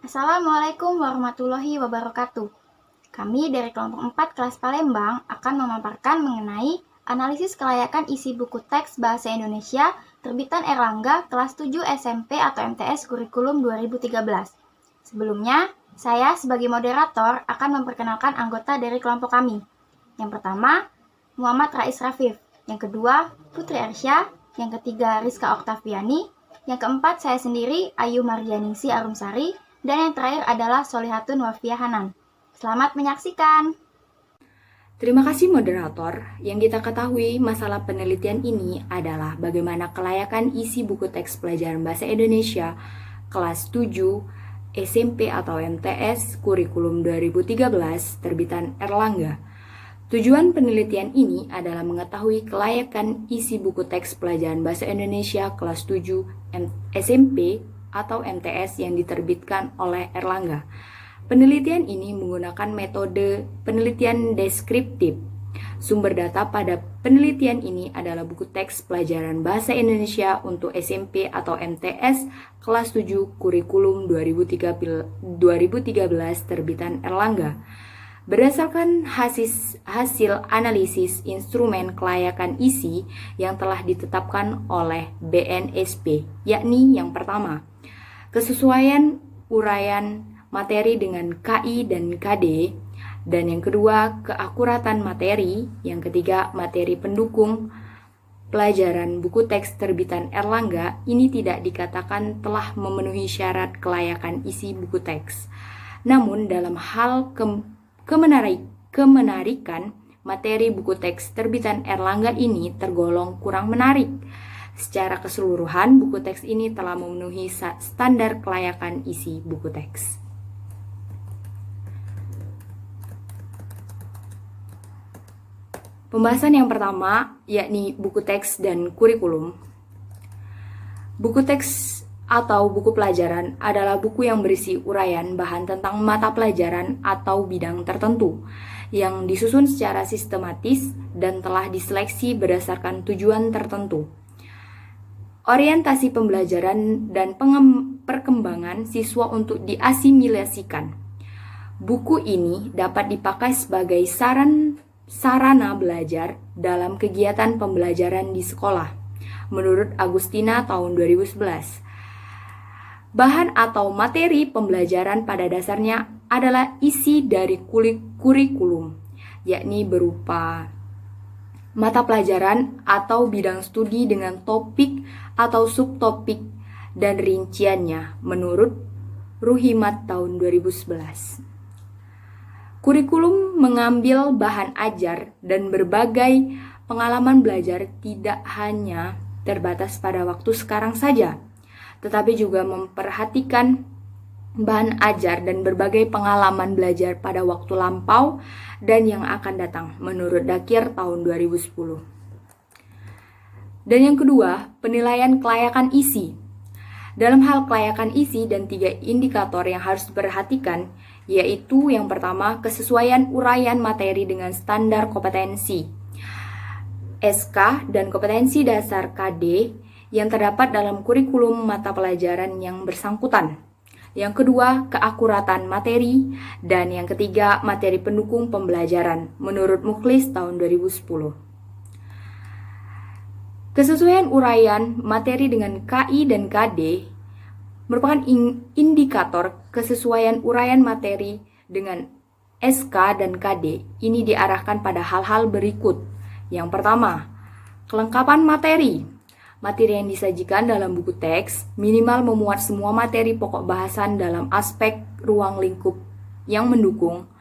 Assalamualaikum warahmatullahi wabarakatuh. Kami dari kelompok 4 kelas Palembang akan memaparkan mengenai analisis kelayakan isi buku teks bahasa Indonesia terbitan Erlangga kelas 7 SMP atau MTS kurikulum 2013. Sebelumnya, saya sebagai moderator akan memperkenalkan anggota dari kelompok kami. Yang pertama, Muhammad Rais Rafif. Yang kedua, Putri Arsya. Yang ketiga, Rizka Oktaviani. Yang keempat, saya sendiri, Ayu Mardianingsi Arumsari. Dan yang terakhir adalah Solihatun Wafia Hanan. Selamat menyaksikan. Terima kasih moderator. Yang kita ketahui masalah penelitian ini adalah bagaimana kelayakan isi buku teks pelajaran bahasa Indonesia kelas 7 SMP atau MTS kurikulum 2013 terbitan Erlangga. Tujuan penelitian ini adalah mengetahui kelayakan isi buku teks pelajaran bahasa Indonesia kelas 7 SMP atau MTS yang diterbitkan oleh Erlangga. Penelitian ini menggunakan metode penelitian deskriptif. Sumber data pada penelitian ini adalah buku teks pelajaran bahasa Indonesia untuk SMP atau MTS kelas 7 kurikulum 2013 terbitan Erlangga. Berdasarkan hasil analisis instrumen kelayakan isi yang telah ditetapkan oleh BNSP, yakni yang pertama, kesesuaian uraian materi dengan KI dan KD, dan yang kedua, keakuratan materi, yang ketiga, materi pendukung pelajaran buku teks terbitan Erlangga ini tidak dikatakan telah memenuhi syarat kelayakan isi buku teks. Namun dalam hal kemenarikan, materi buku teks terbitan Erlangga ini tergolong kurang menarik. Secara keseluruhan, buku teks ini telah memenuhi standar kelayakan isi buku teks. Pembahasan yang pertama, yakni buku teks dan kurikulum. Buku teks atau buku pelajaran adalah buku yang berisi uraian bahan tentang mata pelajaran atau bidang tertentu yang disusun secara sistematis dan telah diseleksi berdasarkan tujuan tertentu, orientasi pembelajaran dan perkembangan siswa untuk diasimilasikan. Buku ini dapat dipakai sebagai sarana belajar dalam kegiatan pembelajaran di sekolah, menurut Agustina tahun 2011. Bahan atau materi pembelajaran pada dasarnya adalah isi dari kurikulum, yakni berupa mata pelajaran atau bidang studi dengan topik atau subtopik dan rinciannya menurut Ruhimat tahun 2011. Kurikulum mengambil bahan ajar dan berbagai pengalaman belajar tidak hanya terbatas pada waktu sekarang saja, tetapi juga memperhatikan bahan ajar dan berbagai pengalaman belajar pada waktu lampau dan yang akan datang menurut Dakir tahun 2010. Dan yang kedua, penilaian kelayakan isi. Dalam hal kelayakan isi dan 3 indikator yang harus diperhatikan, yaitu yang pertama, kesesuaian uraian materi dengan standar kompetensi SK dan kompetensi dasar KD yang terdapat dalam kurikulum mata pelajaran yang bersangkutan. Yang kedua, keakuratan materi, dan yang ketiga, materi pendukung pembelajaran menurut Mukhlis tahun 2010. Kesesuaian uraian materi dengan KI dan KD merupakan indikator kesesuaian uraian materi dengan SK dan KD. Ini diarahkan pada hal-hal berikut. Yang pertama, kelengkapan materi. Materi yang disajikan dalam buku teks minimal memuat semua materi pokok bahasan dalam aspek ruang lingkup yang mendukung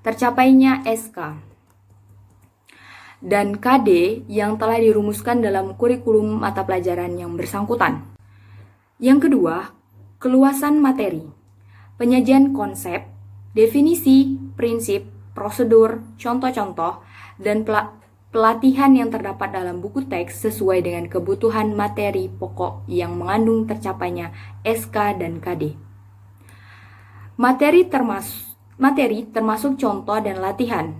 tercapainya SK dan KD yang telah dirumuskan dalam kurikulum mata pelajaran yang bersangkutan. Yang kedua, keluasan materi. Penyajian konsep, definisi, prinsip, prosedur, contoh-contoh, dan pelatihan yang terdapat dalam buku teks sesuai dengan kebutuhan materi pokok yang mengandung tercapainya SK dan KD. Materi termasuk contoh dan latihan.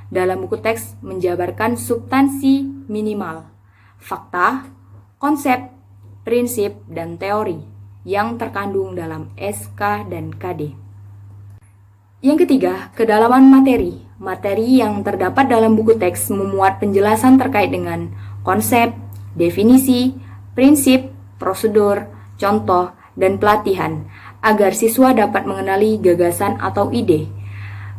Dalam buku teks menjabarkan substansi minimal, fakta, konsep, prinsip, dan teori yang terkandung dalam SK dan KD. Yang ketiga, kedalaman materi. Materi yang terdapat dalam buku teks memuat penjelasan terkait dengan konsep, definisi, prinsip, prosedur, contoh, dan pelatihan agar siswa dapat mengenali gagasan atau ide,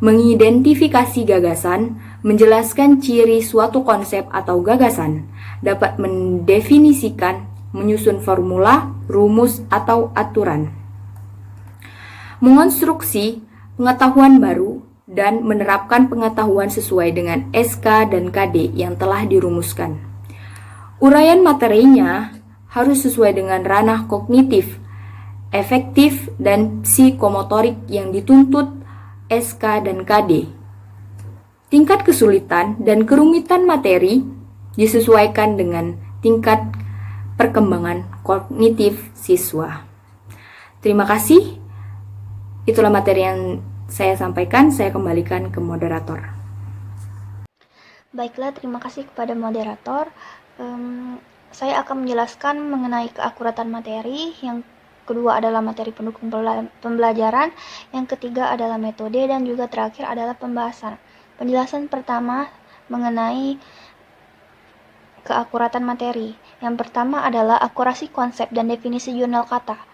mengidentifikasi gagasan, menjelaskan ciri suatu konsep atau gagasan, dapat mendefinisikan, menyusun formula, rumus, atau aturan, mengonstruksi pengetahuan baru, dan menerapkan pengetahuan sesuai dengan SK dan KD yang telah dirumuskan. Uraian materinya harus sesuai dengan ranah kognitif, efektif, dan psikomotorik yang dituntut SK dan KD. Tingkat kesulitan dan kerumitan materi disesuaikan dengan tingkat perkembangan kognitif siswa. Terima kasih. Itulah materi yang saya sampaikan. Saya kembalikan ke moderator. Baiklah, terima kasih kepada moderator. Saya akan menjelaskan mengenai keakuratan materi. Yang kedua adalah materi pendukung pembelajaran, yang ketiga adalah metode, dan juga terakhir adalah pembahasan. Penjelasan pertama mengenai keakuratan materi. Yang pertama adalah akurasi konsep dan definisi jurnal kata.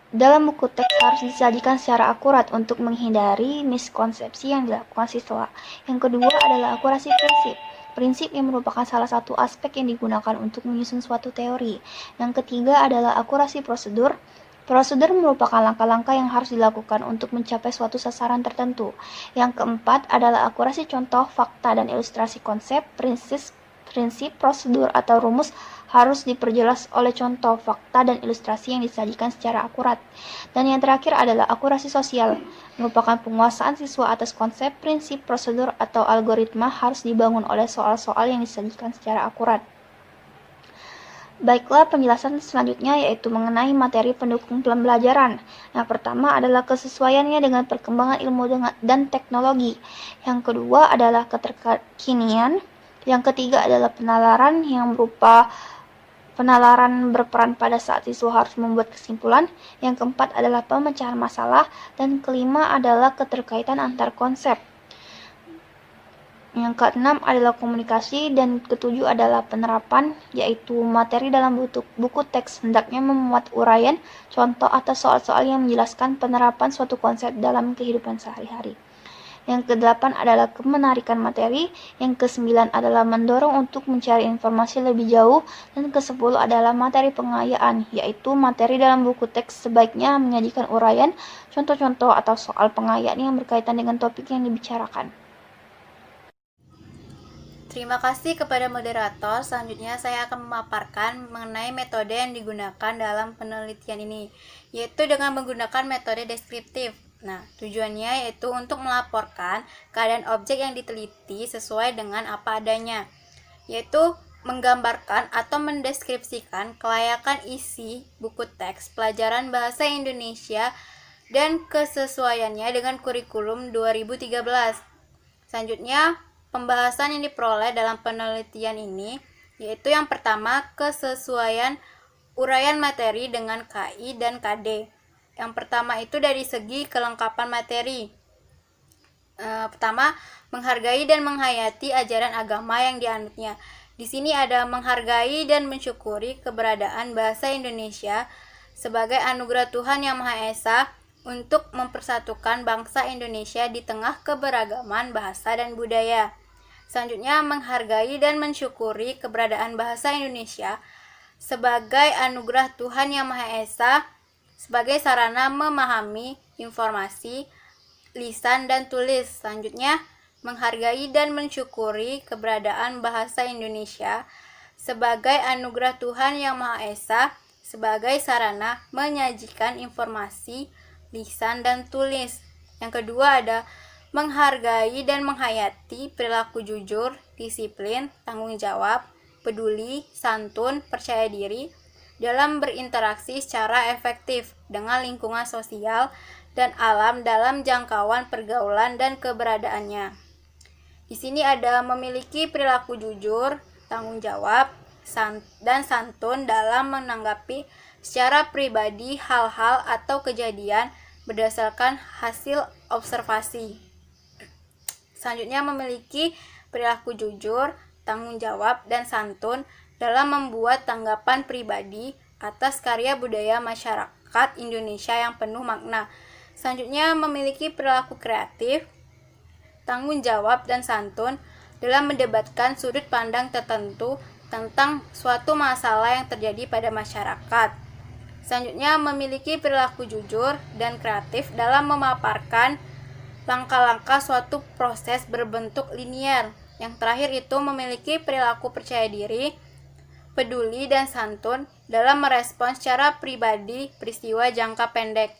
Dalam buku teks harus disajikan secara akurat untuk menghindari miskonsepsi yang dilakukan siswa. Yang kedua adalah akurasi prinsip. Prinsip yang merupakan salah satu aspek yang digunakan untuk menyusun suatu teori. Yang ketiga adalah akurasi prosedur. Prosedur merupakan langkah-langkah yang harus dilakukan untuk mencapai suatu sasaran tertentu. Yang keempat adalah akurasi contoh, fakta, dan ilustrasi konsep, prinsip, prosedur, atau rumus harus diperjelas oleh contoh, fakta, dan ilustrasi yang disajikan secara akurat. Dan yang terakhir adalah akurasi sosial, merupakan penguasaan siswa atas konsep, prinsip, prosedur, atau algoritma harus dibangun oleh soal-soal yang disajikan secara akurat. Baiklah, penjelasan selanjutnya yaitu mengenai materi pendukung pembelajaran. Yang pertama adalah kesesuaiannya dengan perkembangan ilmu dan teknologi. Yang kedua adalah keterkinian. Yang ketiga adalah penalaran yang berupa penalaran berperan pada saat siswa harus membuat kesimpulan. Yang keempat adalah pemecahan masalah. Dan kelima adalah keterkaitan antar konsep. Yang keenam adalah komunikasi, dan ketujuh adalah penerapan, yaitu materi dalam buku teks hendaknya memuat uraian, contoh, atau soal-soal yang menjelaskan penerapan suatu konsep dalam kehidupan sehari-hari. Yang kedelapan adalah kemenarikan materi. Yang kesembilan adalah mendorong untuk mencari informasi lebih jauh. Dan kesepuluh adalah materi pengayaan, yaitu materi dalam buku teks sebaiknya menyajikan uraian, contoh-contoh, atau soal pengayaan yang berkaitan dengan topik yang dibicarakan. Terima kasih kepada moderator. Selanjutnya saya akan memaparkan mengenai metode yang digunakan dalam penelitian ini, yaitu dengan menggunakan metode deskriptif. Nah, tujuannya yaitu untuk melaporkan keadaan objek yang diteliti sesuai dengan apa adanya, yaitu menggambarkan atau mendeskripsikan kelayakan isi buku teks pelajaran bahasa Indonesia dan kesesuaiannya dengan kurikulum 2013. Selanjutnya, pembahasan yang diperoleh dalam penelitian ini yaitu yang pertama, kesesuaian uraian materi dengan KI dan KD. Yang pertama itu dari segi kelengkapan materi. Pertama, menghargai dan menghayati ajaran agama yang dianutnya. Di sini ada menghargai dan mensyukuri keberadaan bahasa Indonesia sebagai anugerah Tuhan Yang Maha Esa untuk mempersatukan bangsa Indonesia di tengah keberagaman bahasa dan budaya. Selanjutnya, menghargai dan mensyukuri keberadaan bahasa Indonesia sebagai anugerah Tuhan Yang Maha Esa sebagai sarana memahami informasi, lisan, dan tulis. Selanjutnya, menghargai dan mensyukuri keberadaan bahasa Indonesia sebagai anugerah Tuhan Yang Maha Esa sebagai sarana menyajikan informasi, lisan, dan tulis. Yang kedua ada menghargai dan menghayati perilaku jujur, disiplin, tanggung jawab, peduli, santun, percaya diri dalam berinteraksi secara efektif dengan lingkungan sosial dan alam dalam jangkauan pergaulan dan keberadaannya. Di sini ada memiliki perilaku jujur, tanggung jawab, dan santun dalam menanggapi secara pribadi hal-hal atau kejadian berdasarkan hasil observasi. Selanjutnya memiliki perilaku jujur, tanggung jawab, dan santun dalam membuat tanggapan pribadi atas karya budaya masyarakat Indonesia yang penuh makna. Selanjutnya memiliki perilaku kreatif, tanggung jawab, dan santun dalam mendebatkan sudut pandang tertentu tentang suatu masalah yang terjadi pada masyarakat. Selanjutnya memiliki perilaku jujur dan kreatif dalam memaparkan langkah-langkah suatu proses berbentuk linier. Yang terakhir itu memiliki perilaku percaya diri, peduli, dan santun dalam merespons secara pribadi peristiwa jangka pendek.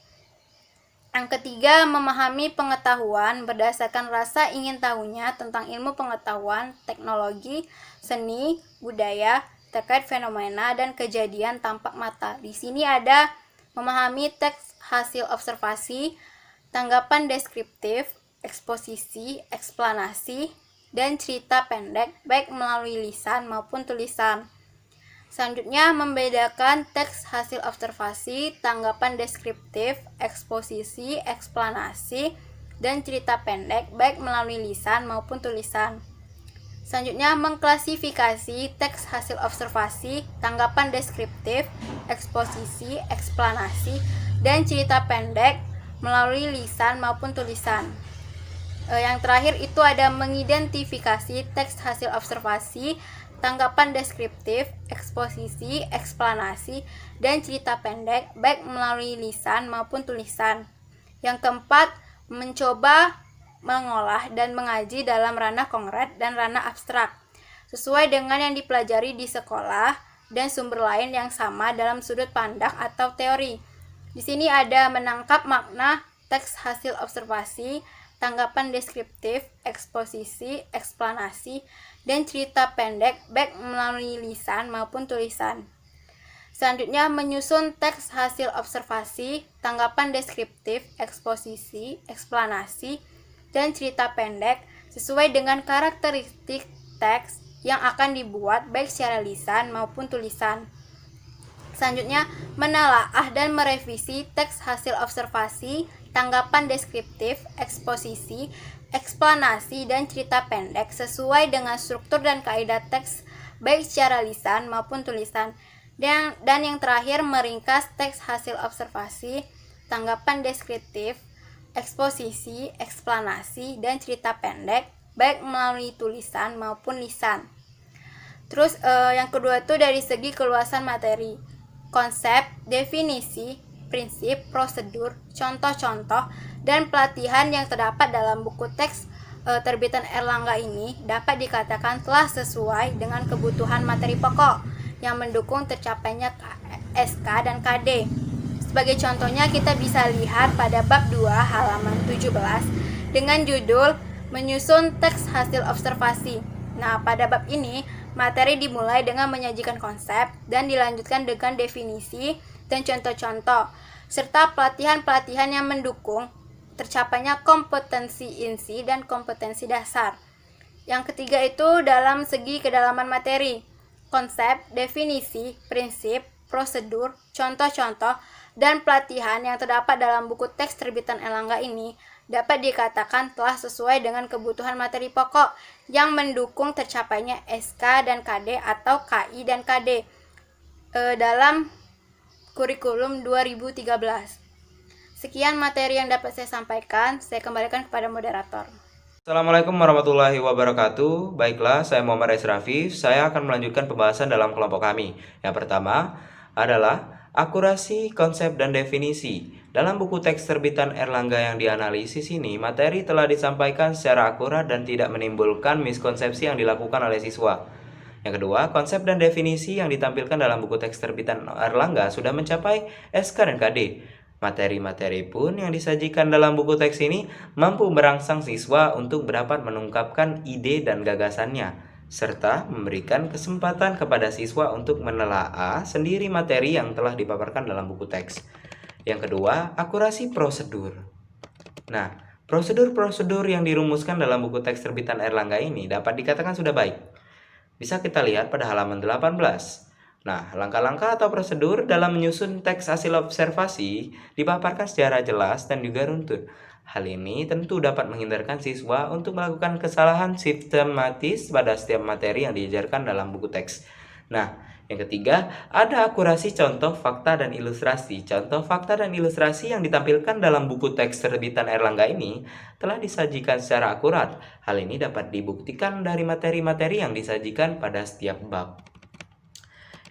Yang ketiga, memahami pengetahuan berdasarkan rasa ingin tahunya tentang ilmu pengetahuan, teknologi, seni, budaya, terkait fenomena dan kejadian tampak mata. Di sini ada memahami teks hasil observasi, tanggapan deskriptif, eksposisi, eksplanasi, dan cerita pendek baik melalui lisan maupun tulisan. Selanjutnya membedakan teks hasil observasi, tanggapan deskriptif, eksposisi, eksplanasi, dan cerita pendek baik melalui lisan maupun tulisan. Selanjutnya mengklasifikasi teks hasil observasi, tanggapan deskriptif, eksposisi, eksplanasi, dan cerita pendek melalui lisan maupun tulisan. Yang terakhir itu ada mengidentifikasi teks hasil observasi, tanggapan deskriptif, eksposisi, eksplanasi, dan cerita pendek baik melalui lisan maupun tulisan. Yang keempat, mencoba mengolah dan mengaji dalam ranah konkret dan ranah abstrak sesuai dengan yang dipelajari di sekolah dan sumber lain yang sama dalam sudut pandang atau teori. Di sini ada menangkap makna teks hasil observasi, tanggapan deskriptif, eksposisi, eksplanasi, dan cerita pendek baik melalui lisan maupun tulisan. Selanjutnya menyusun teks hasil observasi, tanggapan deskriptif, eksposisi, eksplanasi, dan cerita pendek sesuai dengan karakteristik teks yang akan dibuat baik secara lisan maupun tulisan. Selanjutnya, menelaah dan merevisi teks hasil observasi, tanggapan deskriptif, eksposisi, eksplanasi, dan cerita pendek sesuai dengan struktur dan kaidah teks baik secara lisan maupun tulisan. Dan yang terakhir, meringkas teks hasil observasi, tanggapan deskriptif, eksposisi, eksplanasi, dan cerita pendek baik melalui tulisan maupun lisan. Terus yang kedua itu dari segi keluasan materi, konsep, definisi, prinsip, prosedur, contoh-contoh, dan pelatihan yang terdapat dalam buku teks terbitan Erlangga ini dapat dikatakan telah sesuai dengan kebutuhan materi pokok yang mendukung tercapainya SK dan KD. Sebagai contohnya kita bisa lihat pada bab 2 halaman 17 dengan judul menyusun teks hasil observasi. Nah, pada bab ini materi dimulai dengan menyajikan konsep dan dilanjutkan dengan definisi dan contoh-contoh serta pelatihan-pelatihan yang mendukung tercapainya kompetensi inti dan kompetensi dasar. Yang ketiga itu dalam segi kedalaman materi, konsep, definisi, prinsip, prosedur, contoh-contoh, dan pelatihan yang terdapat dalam buku teks terbitan Erlangga ini dapat dikatakan telah sesuai dengan kebutuhan materi pokok yang mendukung tercapainya SK dan KD atau KI dan KD dalam kurikulum 2013. Sekian materi yang dapat saya sampaikan, saya kembalikan kepada moderator. Assalamualaikum warahmatullahi wabarakatuh. Baiklah, saya Muhammad Rafif. Saya akan melanjutkan pembahasan dalam kelompok kami. Yang pertama adalah akurasi, konsep, dan definisi. Dalam buku teks terbitan Erlangga yang dianalisis ini, materi telah disampaikan secara akurat dan tidak menimbulkan miskonsepsi yang dilakukan oleh siswa. Yang kedua, konsep dan definisi yang ditampilkan dalam buku teks terbitan Erlangga sudah mencapai SK dan KD. Materi-materi pun yang disajikan dalam buku teks ini mampu merangsang siswa untuk dapat mengungkapkan ide dan gagasannya, serta memberikan kesempatan kepada siswa untuk menelaah sendiri materi yang telah dipaparkan dalam buku teks. Yang kedua, akurasi prosedur. Nah, prosedur-prosedur yang dirumuskan dalam buku teks terbitan Erlangga ini dapat dikatakan sudah baik. Bisa kita lihat pada halaman 18. Nah, langkah-langkah atau prosedur dalam menyusun teks hasil observasi dipaparkan secara jelas dan juga runtut. Hal ini tentu dapat menghindarkan siswa untuk melakukan kesalahan sistematis pada setiap materi yang diajarkan dalam buku teks. Nah, yang ketiga, ada akurasi contoh, fakta, dan ilustrasi. Contoh, fakta, dan ilustrasi yang ditampilkan dalam buku teks terbitan Erlangga ini telah disajikan secara akurat. Hal ini dapat dibuktikan dari materi-materi yang disajikan pada setiap bab.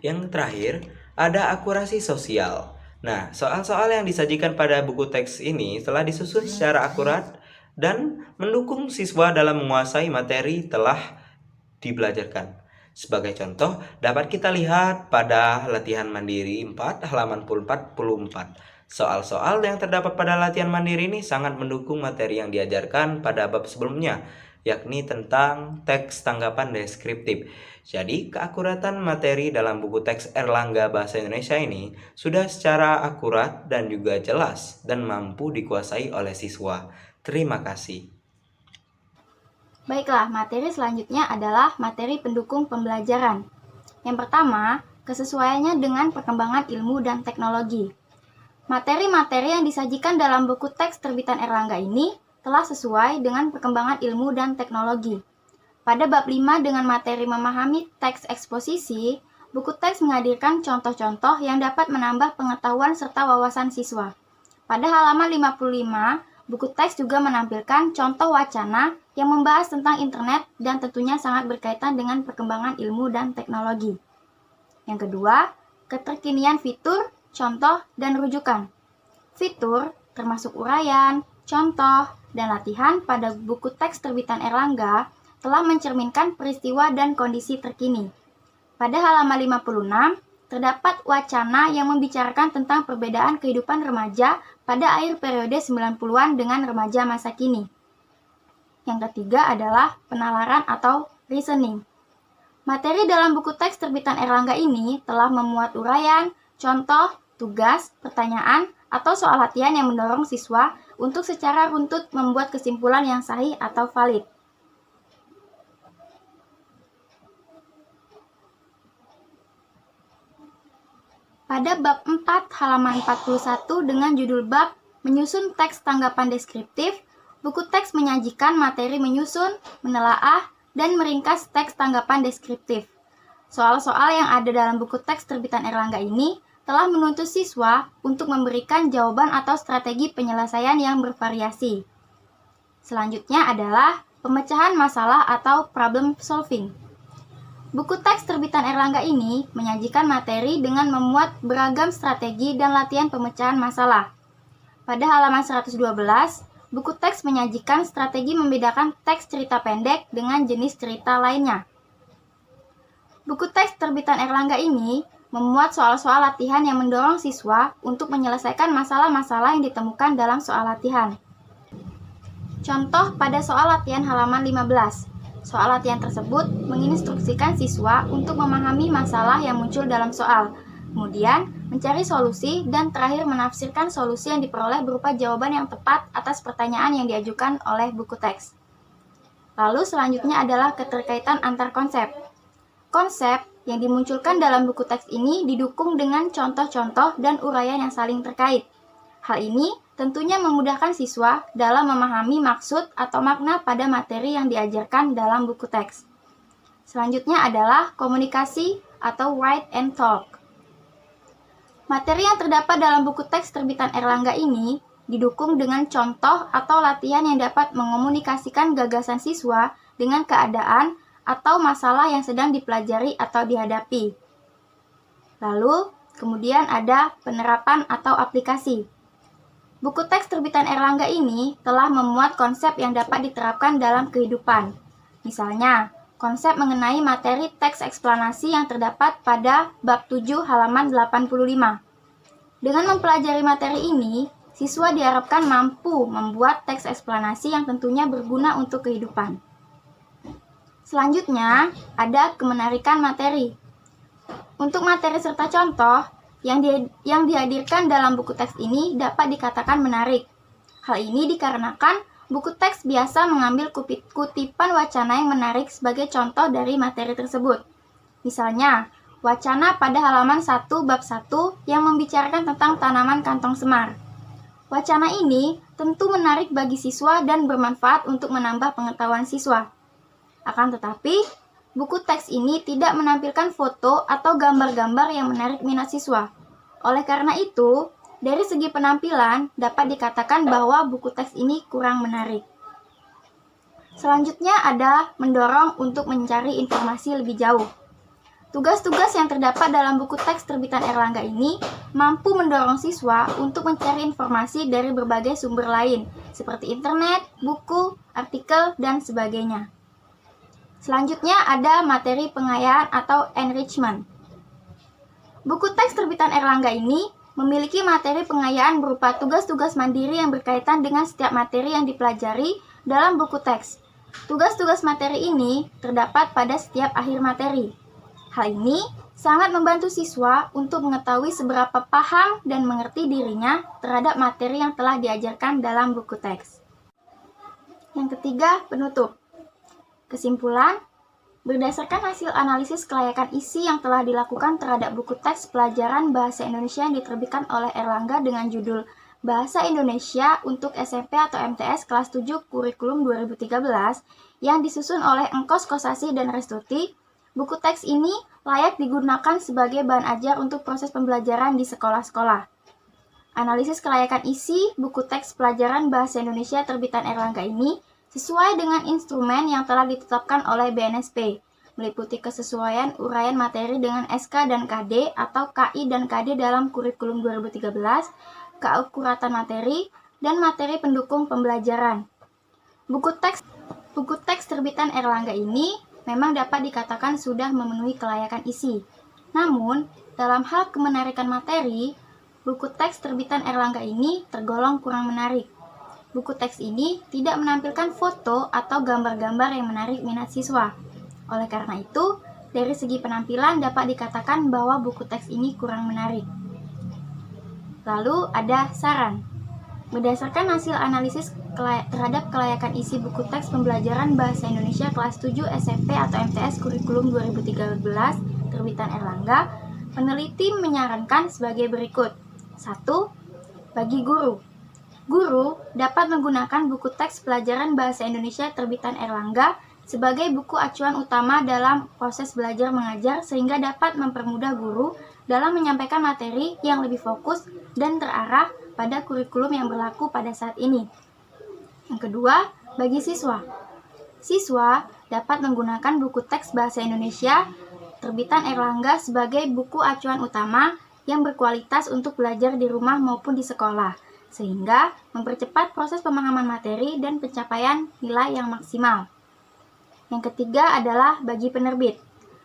Yang terakhir, ada akurasi sosial. Nah, soal-soal yang disajikan pada buku teks ini telah disusun secara akurat dan mendukung siswa dalam menguasai materi telah dibelajarkan. Sebagai contoh, dapat kita lihat pada latihan mandiri 4 halaman 44. Soal-soal yang terdapat pada latihan mandiri ini sangat mendukung materi yang diajarkan pada bab sebelumnya, yakni tentang teks tanggapan deskriptif. Jadi, keakuratan materi dalam buku teks Erlangga Bahasa Indonesia ini sudah secara akurat dan juga jelas dan mampu dikuasai oleh siswa. Terima kasih. Baiklah, materi selanjutnya adalah materi pendukung pembelajaran. Yang pertama, kesesuaiannya dengan perkembangan ilmu dan teknologi. Materi-materi yang disajikan dalam buku teks terbitan Erlangga ini telah sesuai dengan perkembangan ilmu dan teknologi. Pada bab 5 dengan materi memahami teks eksposisi, buku teks menghadirkan contoh-contoh yang dapat menambah pengetahuan serta wawasan siswa. Pada halaman 55, buku teks juga menampilkan contoh wacana yang membahas tentang internet dan tentunya sangat berkaitan dengan perkembangan ilmu dan teknologi. Yang kedua, keterkinian fitur, contoh, dan rujukan. Fitur termasuk uraian, contoh, dan latihan pada buku teks terbitan Erlangga telah mencerminkan peristiwa dan kondisi terkini. Pada halaman 56, terdapat wacana yang membicarakan tentang perbedaan kehidupan remaja pada akhir periode 90-an dengan remaja masa kini. Yang ketiga adalah penalaran atau reasoning. Materi dalam buku teks terbitan Erlangga ini telah memuat uraian, contoh, tugas, pertanyaan, atau soal latihan yang mendorong siswa untuk secara runtut membuat kesimpulan yang sahih atau valid. Pada bab 4 halaman 41 dengan judul bab menyusun teks tanggapan deskriptif, buku teks menyajikan materi menyusun, menelaah, dan meringkas teks tanggapan deskriptif. Soal-soal yang ada dalam buku teks terbitan Erlangga ini telah menuntut siswa untuk memberikan jawaban atau strategi penyelesaian yang bervariasi. Selanjutnya adalah pemecahan masalah atau problem solving. Buku teks terbitan Erlangga ini menyajikan materi dengan memuat beragam strategi dan latihan pemecahan masalah. Pada halaman 112, buku teks menyajikan strategi membedakan teks cerita pendek dengan jenis cerita lainnya. Buku teks terbitan Erlangga ini memuat soal-soal latihan yang mendorong siswa untuk menyelesaikan masalah-masalah yang ditemukan dalam soal latihan. Contoh pada soal latihan halaman 15. Soal latihan tersebut menginstruksikan siswa untuk memahami masalah yang muncul dalam soal, kemudian mencari solusi, dan terakhir menafsirkan solusi yang diperoleh berupa jawaban yang tepat atas pertanyaan yang diajukan oleh buku teks. Lalu selanjutnya adalah keterkaitan antar konsep. Konsep yang dimunculkan dalam buku teks ini didukung dengan contoh-contoh dan uraian yang saling terkait. Hal ini tentunya memudahkan siswa dalam memahami maksud atau makna pada materi yang diajarkan dalam buku teks. Selanjutnya adalah komunikasi atau write and talk. Materi yang terdapat dalam buku teks terbitan Erlangga ini didukung dengan contoh atau latihan yang dapat mengomunikasikan gagasan siswa dengan keadaan atau masalah yang sedang dipelajari atau dihadapi. Lalu, kemudian ada penerapan atau aplikasi. Buku teks terbitan Erlangga ini telah memuat konsep yang dapat diterapkan dalam kehidupan. Misalnya, konsep mengenai materi teks eksplanasi yang terdapat pada bab 7 halaman 85. Dengan mempelajari materi ini, siswa diharapkan mampu membuat teks eksplanasi yang tentunya berguna untuk kehidupan. Selanjutnya, ada kemenarikan materi. Untuk materi serta contoh, yang dihadirkan dalam buku teks ini dapat dikatakan menarik. Hal ini dikarenakan buku teks biasa mengambil kutipan wacana yang menarik sebagai contoh dari materi tersebut. Misalnya, wacana pada halaman 1 bab 1 yang membicarakan tentang tanaman kantong semar. Wacana ini tentu menarik bagi siswa dan bermanfaat untuk menambah pengetahuan siswa. Akan tetapi, buku teks ini tidak menampilkan foto atau gambar-gambar yang menarik minat siswa. Oleh karena itu, dari segi penampilan dapat dikatakan bahwa buku teks ini kurang menarik. Selanjutnya ada mendorong untuk mencari informasi lebih jauh. Tugas-tugas yang terdapat dalam buku teks terbitan Erlangga ini mampu mendorong siswa untuk mencari informasi dari berbagai sumber lain, seperti internet, buku, artikel, dan sebagainya. Selanjutnya ada materi pengayaan atau enrichment. Buku teks terbitan Erlangga ini memiliki materi pengayaan berupa tugas-tugas mandiri yang berkaitan dengan setiap materi yang dipelajari dalam buku teks. Tugas-tugas materi ini terdapat pada setiap akhir materi. Hal ini sangat membantu siswa untuk mengetahui seberapa paham dan mengerti dirinya terhadap materi yang telah diajarkan dalam buku teks. Yang ketiga, penutup. Kesimpulan, berdasarkan hasil analisis kelayakan isi yang telah dilakukan terhadap buku teks pelajaran Bahasa Indonesia yang diterbitkan oleh Erlangga dengan judul Bahasa Indonesia untuk SMP atau MTS kelas 7 Kurikulum 2013 yang disusun oleh Engkos Kosasi dan Restuti, buku teks ini layak digunakan sebagai bahan ajar untuk proses pembelajaran di sekolah-sekolah. Analisis kelayakan isi buku teks pelajaran Bahasa Indonesia terbitan Erlangga ini sesuai dengan instrumen yang telah ditetapkan oleh BNSP, meliputi kesesuaian uraian materi dengan SK dan KD atau KI dan KD dalam kurikulum 2013, keakuratan materi, dan materi pendukung pembelajaran. Buku teks terbitan Erlangga ini memang dapat dikatakan sudah memenuhi kelayakan isi. Namun, dalam hal kemenarikan materi, buku teks terbitan Erlangga ini tergolong kurang menarik. Buku teks ini tidak menampilkan foto atau gambar-gambar yang menarik minat siswa. Oleh karena itu, dari segi penampilan dapat dikatakan bahwa buku teks ini kurang menarik. Lalu ada saran. Berdasarkan hasil analisis terhadap kelayakan isi buku teks pembelajaran Bahasa Indonesia kelas 7 SMP atau MTS Kurikulum 2013 terbitan Erlangga, peneliti menyarankan sebagai berikut. 1. Bagi guru. Guru dapat menggunakan buku teks pelajaran Bahasa Indonesia terbitan Erlangga sebagai buku acuan utama dalam proses belajar mengajar sehingga dapat mempermudah guru dalam menyampaikan materi yang lebih fokus dan terarah pada kurikulum yang berlaku pada saat ini. Yang kedua, bagi siswa. Siswa dapat menggunakan buku teks Bahasa Indonesia terbitan Erlangga sebagai buku acuan utama yang berkualitas untuk belajar di rumah maupun di sekolah, sehingga mempercepat proses pemahaman materi dan pencapaian nilai yang maksimal. Yang ketiga adalah bagi penerbit.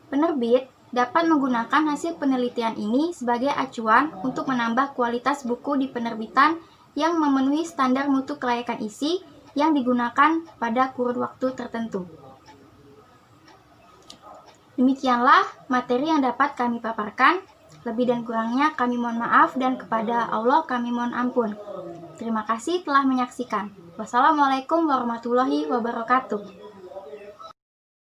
Penerbit dapat menggunakan hasil penelitian ini sebagai acuan untuk menambah kualitas buku di penerbitan yang memenuhi standar mutu kelayakan isi yang digunakan pada kurun waktu tertentu. Demikianlah materi yang dapat kami paparkan. Lebih dan kurangnya kami mohon maaf dan kepada Allah kami mohon ampun. Terima kasih telah menyaksikan. Wassalamualaikum warahmatullahi wabarakatuh.